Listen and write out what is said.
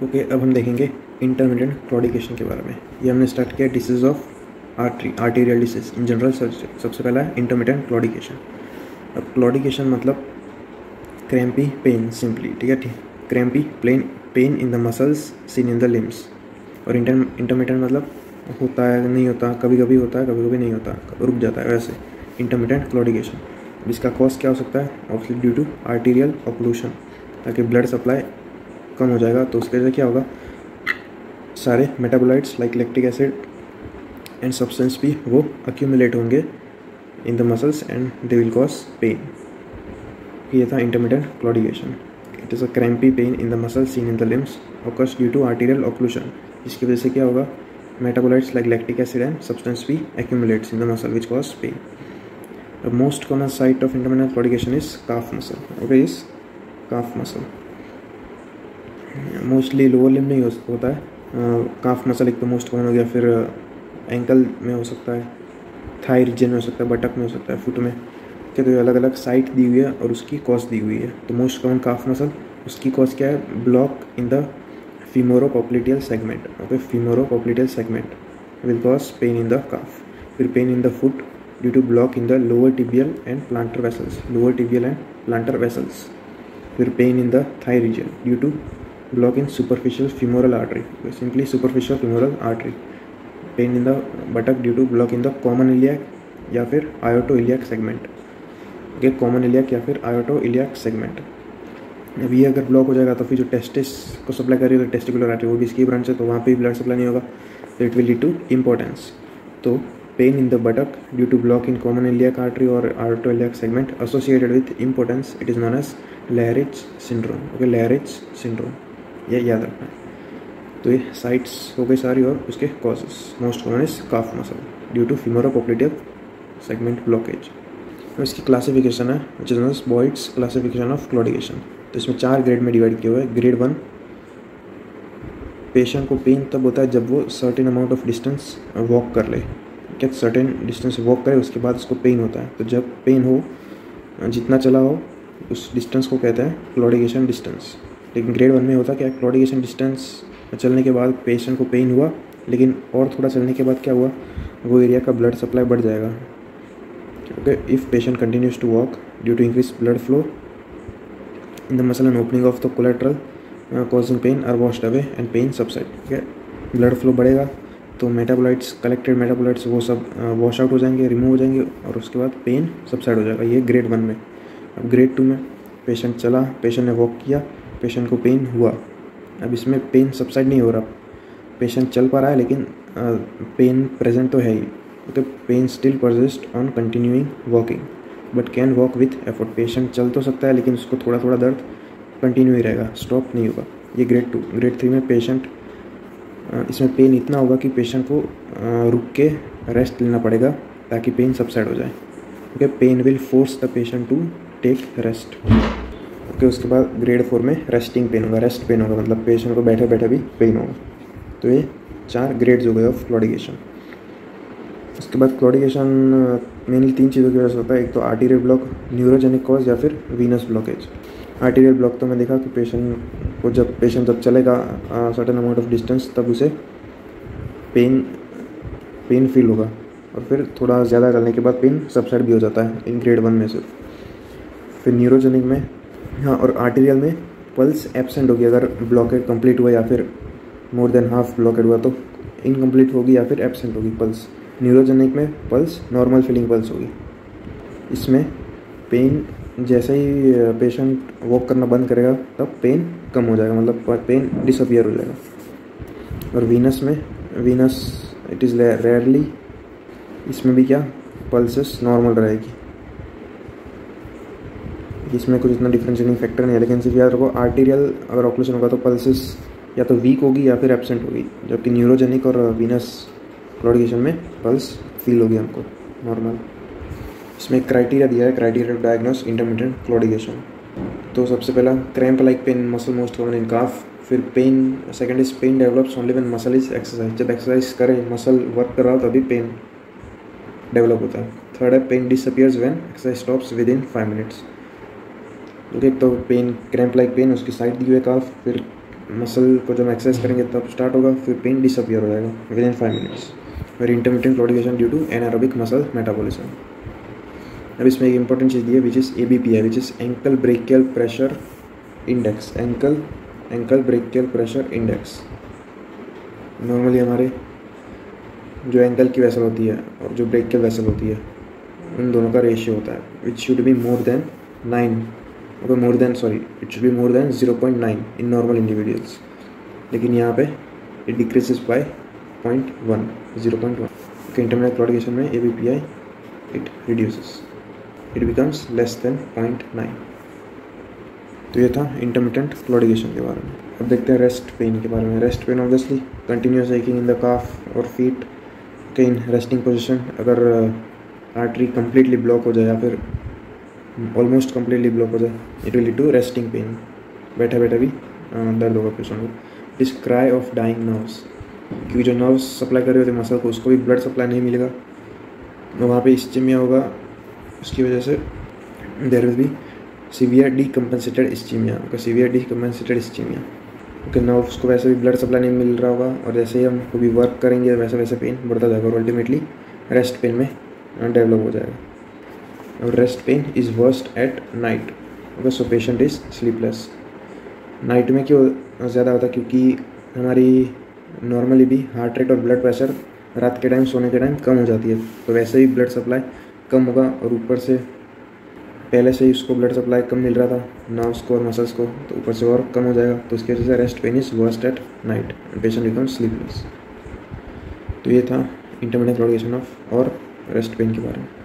Okay, अब हम देखेंगे इंटरमिटेंट क्लॉडिकेशन के बारे में। ये हमने स्टार्ट किया disease of arterial disease in general. सबसे पहला है इंटरमिटेंट क्लॉडिकेशन। अब क्लॉडिकेशन मतलब क्रैम्पी पेन सिंपली, ठीक है। Crampy pain in the muscles scene in the limbs. और इंटरमिटेंट मतलब होता है नहीं होता, कभी कभी होता है कभी कभी नहीं होता, रुक जाता है, वैसे इंटरमिटेंट क्लॉडिकेशन। इसका कॉज क्या हो सकता है? Obviously due to arterial occlusion, ताकि ब्लड सप्लाई कम हो जाएगा तो उसके वजह क्या होगा, सारे metabolites like lactic acid and substance भी वो अक्यूमुलेट होंगे in the muscles and they will cause pain. ये था intermittent claudication. It is a crampy pain in the muscle seen in the limbs occurs due to arterial occlusion. इसकी वजह से क्या होगा, metabolites like lactic acid and substance भी accumulates in the muscle which cause pain. The most common site of intermittent claudication is calf muscle. Okay, is calf muscle. Mostly lower limb नहीं होता है, calf muscle एक तो most common हो गया, फिर ankle में हो सकता है, थाई रीजन में हो सकता है, बटक में हो सकता है, फुट में। क्या, तो अलग अलग साइट दी हुई है और उसकी कॉज दी हुई है। तो मोस्ट कॉमन काफ मसल, उसकी कॉज क्या है, block in the femoropoppliteal segment. Okay, femoropoppliteal segment will cause pain in the calf. फिर pain in the foot due to block in the lower tibial and plantar vessels. Lower tibial and plantar vessels. फिर pain in the thigh region due to block in superficial femoral artery. Simply superficial femoral artery. Pain in the buttock due to block in the common iliac या फिर aortoiliac segment. Okay, common iliac या फिर aortoiliac segment. अब ये अगर block हो जाएगा तो फिर जो टेस्टिस को सप्लाई कर रही है टेस्टिकुलर आर्टरी, वो भी इसकी ब्रांच है, तो वहाँ पे ब्लड सप्लाई नहीं होगा, तो it will lead to impotence. तो pain in the buttock due to block in common iliac artery और aortoiliac segment associated with impotence, it is known as Leriche syndrome. Okay, Leriche syndrome, ये याद रखना है। तो ये साइट्स हो गई सारी और उसके causes. Most common is calf muscle due to femoropoppliteal segment blockage. तो इसकी क्लासिफिकेशन है which is known as Boyd's classification of claudication. तो इसमें 4 ग्रेड में डिवाइड किया हुआ है। ग्रेड 1, पेशेंट को पेन तब होता है जब वो certain amount of distance walk कर ले, क्या सर्टेन डिस्टेंस वॉक करे उसके बाद उसको पेन होता है। तो जब पेन हो, जितना चला हो उस डिस्टेंस को कहते हैं क्लॉडिकेशन डिस्टेंस। लेकिन ग्रेड 1 में होता क्या, क्लॉडिकेशन डिस्टेंस चलने के बाद पेशेंट को पेन हुआ, लेकिन और थोड़ा चलने के बाद क्या हुआ, वो एरिया का ब्लड सप्लाई बढ़ जाएगा। Okay, if patient continues to walk due to increase blood flow in the muscle and opening of the collateral causing pain are washed away and pain subside. ठीक है, ब्लड फ्लो बढ़ेगा तो metabolites, collected metabolites वो सब wash out हो जाएंगे, remove हो जाएंगे और उसके बाद पेन सबसाइड हो जाएगा। ये ग्रेड 1 में। अब ग्रेड 2 में पेशेंट चला, पेशेंट ने वॉक किया, पेशेंट को पेन हुआ। अब इसमें पेन सबसाइड नहीं हो रहा, पेशेंट चल पा रहा है लेकिन पेन प्रेजेंट तो है ही, तो pain still persist on continuing walking but can walk with effort. Patient चल तो सकता है लेकिन उसको थोड़ा थोड़ा दर्द कंटिन्यू ही रहेगा, स्टॉप नहीं होगा। ये ग्रेड 2। ग्रेड 3 में पेशेंट, इसमें पेन इतना होगा कि पेशेंट को रुक के रेस्ट लेना पड़ेगा ताकि पेन सबसाइड हो जाए। Okay, pain will force the patient to take rest. Okay, उसके बाद ग्रेड 4 में रेस्टिंग पेन होगा, रेस्ट पेन होगा, मतलब पेशेंट को बैठे बैठे भी पेन होगा। तो ये 4 ग्रेड्स हो गए ऑफ क्लॉडिकेशन। उसके बाद क्लॉडिकेशन मेनली 3 चीज़ों की वजह से होता है। एक तो आर्टीरियल ब्लॉक, न्यूरोजेनिक कॉज या फिर वीनस ब्लॉकेज। आर्टीरियल ब्लॉक तो मैं देखा कि पेशेंट जब चलेगा सर्टेन अमाउंट ऑफ डिस्टेंस तब उसे पेन फील होगा और फिर थोड़ा ज़्यादा चलने के बाद पेन सबसाइड भी हो जाता है इन ग्रेड 1 में सिर्फ। फिर न्यूरोजेनिक में, हाँ, और आर्टीरियल में पल्स एब्सेंट होगी अगर ब्लॉकेज कंप्लीट हुआ या फिर मोर देन हाफ ब्लॉकेड हुआ तो इनकम्प्लीट होगी या फिर एब्सेंट होगी पल्स। न्यूरोजेनिक में पल्स नॉर्मल फीलिंग पल्स होगी। इसमें पेन जैसे ही पेशेंट वॉक करना बंद करेगा तब पेन कम हो जाएगा, मतलब पेन डिसअपियर हो जाएगा। और वीनस इट इज़ रेयरली, इसमें भी क्या पल्सेस नॉर्मल रहेगी। इसमें कुछ इतना डिफरेंशिएटिंग फैक्टर नहीं है, लेकिन सिर्फ याद रखो आर्टीरियल अगर ऑक्लूशन होगा तो पल्सेस या तो वीक होगी या फिर एब्सेंट होगी, जबकि न्यूरोजेनिक और वीनस क्लॉडिकेशन में पल्स फील होगी हमको नॉर्मल। इसमें एक क्राइटेरिया दिया है, criteria to diagnose intermittent claudication. तो सबसे पहला cramp like pain muscle most common in calf. फिर pain, second is pain develops only when muscle is exercise. जब एक्सरसाइज करे, मसल वर्क कर रहा हो तभी पेन डेवलप होता है। थर्ड है pain disappears when exercise stops within 5 minutes. Okay, तो पेन क्रैम्प लाइक पेन उसकी साइड दी हुई है काफ। फिर मसल को जब एक्सरसाइज करेंगे तब स्टार्ट होगा, फिर पेन डिसअपियर हो जाएगा विद इन 5 मिनट्स। फिर intermittent claudication due to anaerobic muscle metabolism. अब इसमें एक इंपॉर्टेंट चीज़ दी है which is ABPI, which is ankle brachial pressure index. Ankle brachial pressure index normally हमारे जो एंकल की वेसल होती है और जो ब्रेकियल वेसल होती है उन दोनों का रेशियो होता है, which should be more than 9, it should be more than 0.9 in normal individuals, लेकिन यहाँ पे it decreases by 0.1। Intermittent claudication में ABPI it reduces, it becomes less than 0.9। तो ये था इंटरमिटेंट क्लॉडिकेशन के बारे में। अब देखते हैं रेस्ट पेन के बारे में। Rest pain obviously continuous aching in the calf और फीट के इन रेस्टिंग पोजिशन। अगर आर्टरी कम्प्लीटली ब्लॉक हो जाए या फिर ऑलमोस्ट कम्प्लीटली ब्लॉक हो जाए, it will lead to resting pain. बैठे बैठे भी दर्द होगा पेशेंट को। It is cry of dying nerves, क्योंकि जो नर्व्स सप्लाई कर रहे होते हैं मसल को, उसको भी ब्लड सप्लाई नहीं मिलेगा, वहाँ पे इस्चीमिया होगा। उसकी वजह से there will be severe decompensated ischaemia. Okay, nerves को वैसे भी ब्लड सप्लाई नहीं मिल रहा होगा और जैसे ही हम कभी वर्क करेंगे वैसे वैसे पेन बढ़ता जाएगा और अल्टीमेटली रेस्ट पेन में डेवलप हो जाएगा। और rest pain is worst at night. Okay, so patient is sleepless. Night में क्यों ज़्यादा होता है? क्योंकि हमारी नॉर्मली भी हार्ट रेट और ब्लड प्रेशर रात के टाइम सोने के टाइम कम हो जाती है, तो वैसे ही ब्लड सप्लाई कम होगा और ऊपर से पहले से ही उसको ब्लड सप्लाई कम मिल रहा था नर्व्स को और मसल्स को, तो ऊपर से और कम हो जाएगा। तो इसकी वजह से rest pain is worst at night and patient becomes sleepless. तो ये था इंटरमिटेंट क्लॉडिकेशन ऑफ और रेस्ट पेन के बारे में।